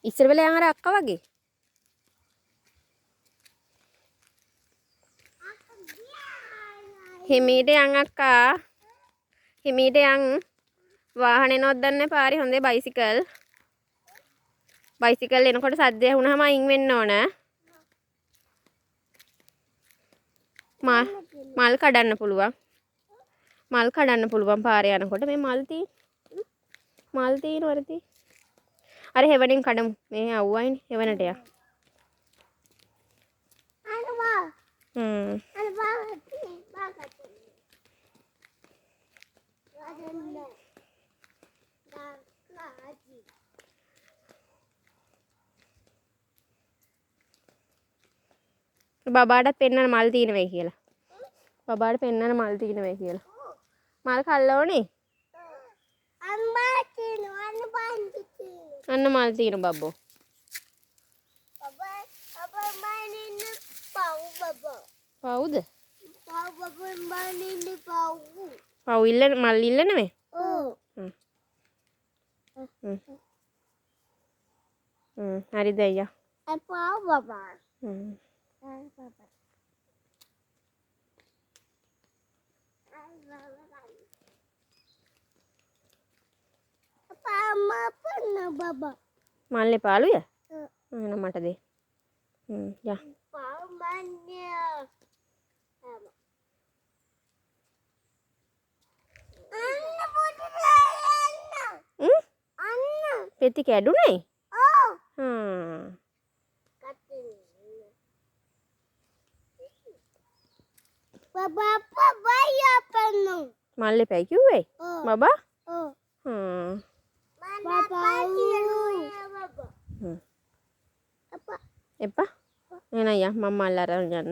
ඉස්සර වෙලා යන් අර අක්කා වගේ. හිමීට යන් අක්කා. හිමීට යන් වාහනේ නොද්දන්නේ පාරේ හොඳේ බයිසිකල්. බයිසිකල් එනකොට සද්දය වුණාම අයින් වෙන්න ඕන. මල් කඩන්න පුළුවන්. මල් කඩන්න පුළුවන් පාරේ යනකොට මේ මල් තියෙනවද? අර හෙවණින් කඩමු. මේ අවුවයිනේ හෙවණට යා. බබාටත් පෙන්නන මල් තියෙන වෙයි කියලා. බබාට පෙන්නන මල් තියෙන වෙයි කියලා. මල් කල්ල ඕනේ. අන්න මල් තියෙන බබ්බෝ. පවුද? පව් ඉල්ලන මල් ඉල්ලන මේ? හරිද අයියා? මල්ලේ පාළුය? එන මට දෙන්න. යා. පෙති කැඩුනේ? මල්ලේ පැයි කිව්වේ? බබා? එපා. එන යා මම මල් අරන් යන්න.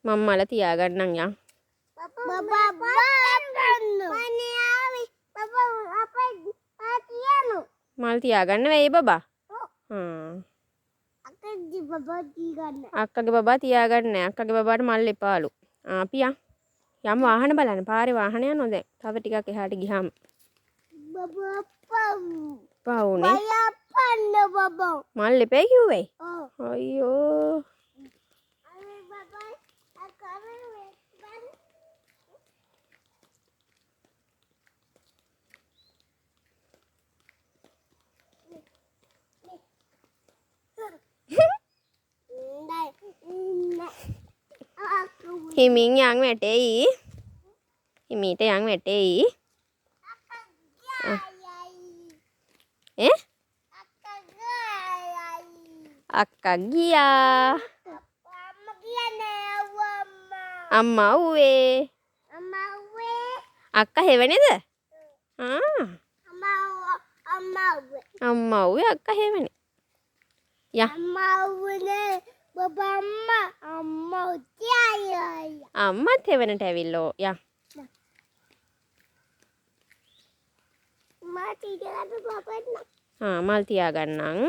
මම මල තියාගන්නම් යා. මල් තියාගන්න වෙයි බබා. අක්කගේ බබා තියාගන්න. අක්කගේ බබාට මල් එපාලු. අපි යම් වාහන බලන්න. පාරේ වාහන යනවා දැන්. තව ටිකක් එහාට ගියාම. පවුනේ. මල් එපේ කිව්වේ? අයියෝ. හිමින් යන් වැටෙයි. හිමීට යන් වැටෙයි. අක්කා ගියා. අම්මා උවේ. අක්කා හෙවණේද? අම්මා උවේ අක්කා හෙවණේ. යා. අම්මත් හෙවණට ඇවිල්ලෝ. යා. මල් තියාගන්නම්.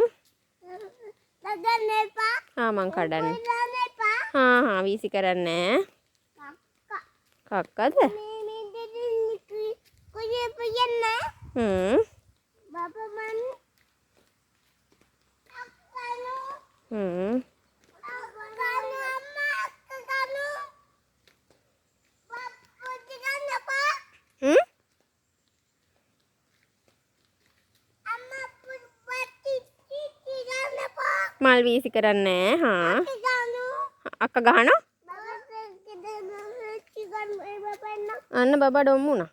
මං කඩන්න. වීසි කරන්නේ. කක්කද? මල් වීසි කරන්නේ. අක්ක ගහනවා. අන්න බබා ඩොම් වුණා.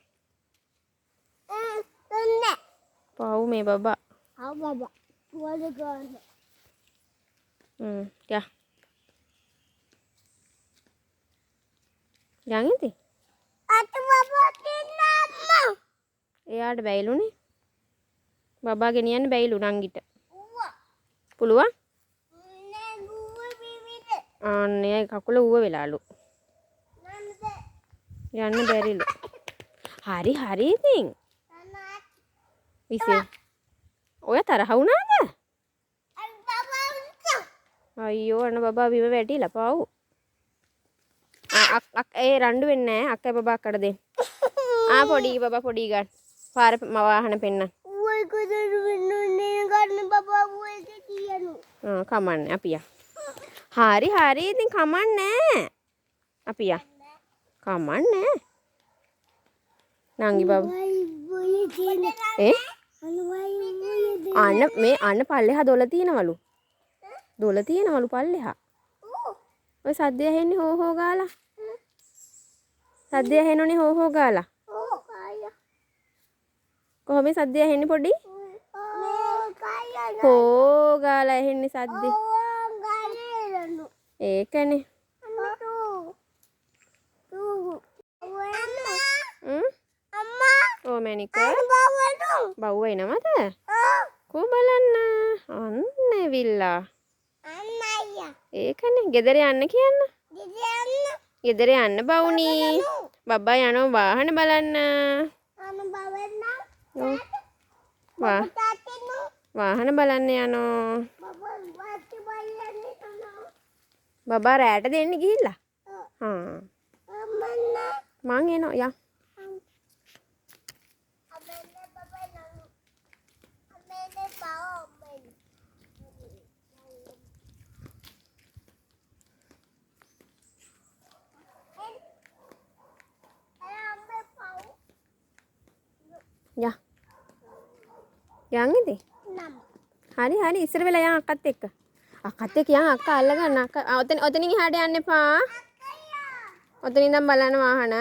පව් මේ බබා. යා. යන් ඉතින්. එයාට බැයිලුනේ. බබා ගෙනියන්න බැයිලු නංගිට. පුළුවන්? අනේ කකුල ඌව වෙලාලු. යන්න බැරිලු. හරි ඉතින්. විසේ. ඔය තරහ වුණාද? අයියෝ අන්න බබා බිම වැටිලා පව්. ඒ රණ්ඩු වෙන්නේ නැහැ. අක්කයි බබා අක්කට දෙන්න. පොඩි බබා පොඩි ගන්න. පාර වාහන පෙන්නන්න. කමන්නේ අපි යා. හරි හරි ඉතින් කමන්නේ. අපි යා. කමන්නේ. නංගි බබ. අන්න පල්ලෙහා දොල තියෙනවලු. දොල තියෙනවලු පල්ලෙහා. ඔය සද්දය ඇහෙන්නේ හෝ හෝ ගාලා. සද්දය ඇහෙනෝනේ හෝ හෝ ගාලා. කොහොමද සද්දය ඇහෙන්නේ පොඩි? හෝ ගාලා ඇහෙන්නේ සද්දේ. ඒකනේ. ඕ මැනික බව් එනවද? කෝ බලන්න. අන්න ඇවිල්ලා. ඒකනේ ගෙදර යන්න කියන්න. ගෙදර යන්න බවුනි. බබා යනවා වාහන බලන්න. වාහන බලන්න යනවා. බබා රැට දෙන්න ගිහිල්ලා. මං එනවා යා. යා. යන් ඉතින්. හරි හරි ඉස්සර වෙලා යන් අක්කත් එක්ක. අක්කත් එක්ක යන් අක්කා අල්ලගන්න. අක්කා ඔතනින් එහාට යන්න එපා. ඔතනින් ඉඳන් බලන්න වාහන.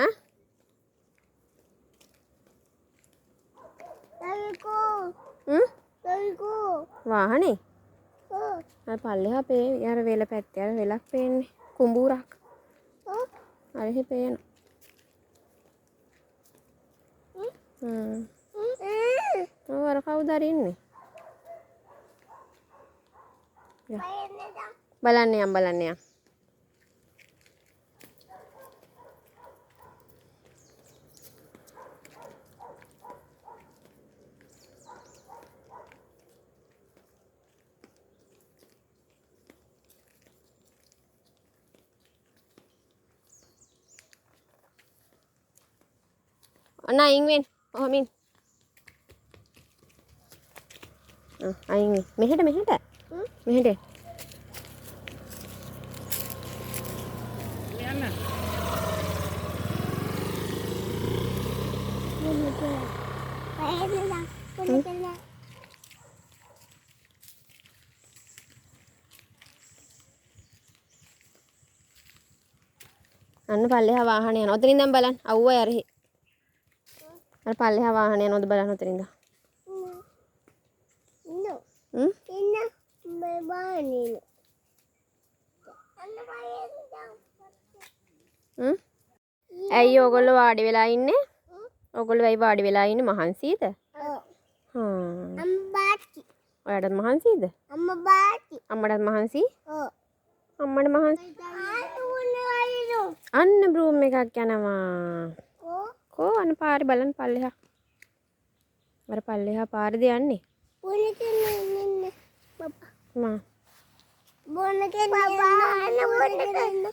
වාහනේ? අර පල්ලෙහා පේ අර වෙල පැත්තේ අර වෙලක් පේන්නේ. කුඹුරක්. අරහේ පේන. ඔව් අර කවුද අරින්නේ? බලන්න යම් බලන්න යම්. Ana ingin. Oh min. Ingin. Mehed. Mehed. අන්න පල්ලෙහා වාහනේ යනවා. ඔතනින් දැන් බලන්න. අවුවයි අරහේ. අර පල්ලෙහා වාහනේ යනවද බලන්න ඔතනින් දැන්. ඇයි ඕගොල්ලෝ වාඩි වෙලා ඉන්නේ? ඕගොල්ලෝ ඇයි වාඩි වෙලා ඉන්නේ මහන්සියද? ඔයාටත් මහන්සියද? අම්මටත් මහන්සි? අම්මට මහන්සි. අන්න බ්‍රූම් එකක් යනවා. කෝ අන්න පාරේ බලන්න පල්ලෙහා. අර පල්ලෙහා පාරේද යන්නේ?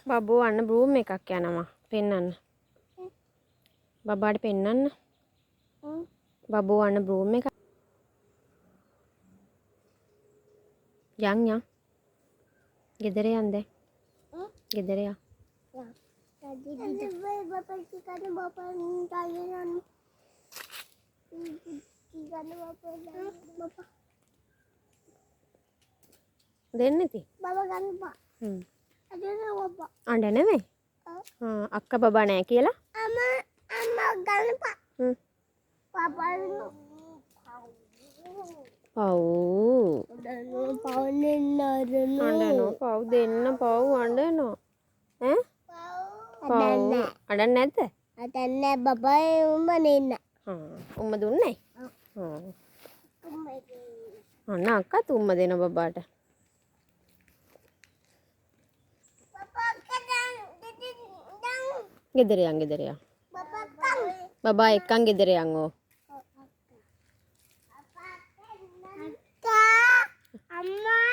බබෝ අන්න බ්‍රූම් එකක් යනවා. පෙන්නන්න. බබාට පෙන්නන්න. බබෝ අන්න බ්‍රූම් එක. යන්. ගෙදර යන්න දැන්. ගෙදර යන්න. දෙන්න ඉතින්. බබා ගන්නපා. අඬ නෙමෙයි. අක්කා බබා නැහැ කියලා. අම්මා ගන්නපා. බබා පව් දෙන්න පව් අඬනෝ. ඈ? අඬන්නේ නැද්ද? අඬන්නේ බබා උම්ම දෙන්න. උම්ම දුන්නේ? අන්න අක්කත් උම්ම දෙන බබාට. ගෙදර යන්. බබා එක්කන් ගෙදර යන් ඕ. අම්මා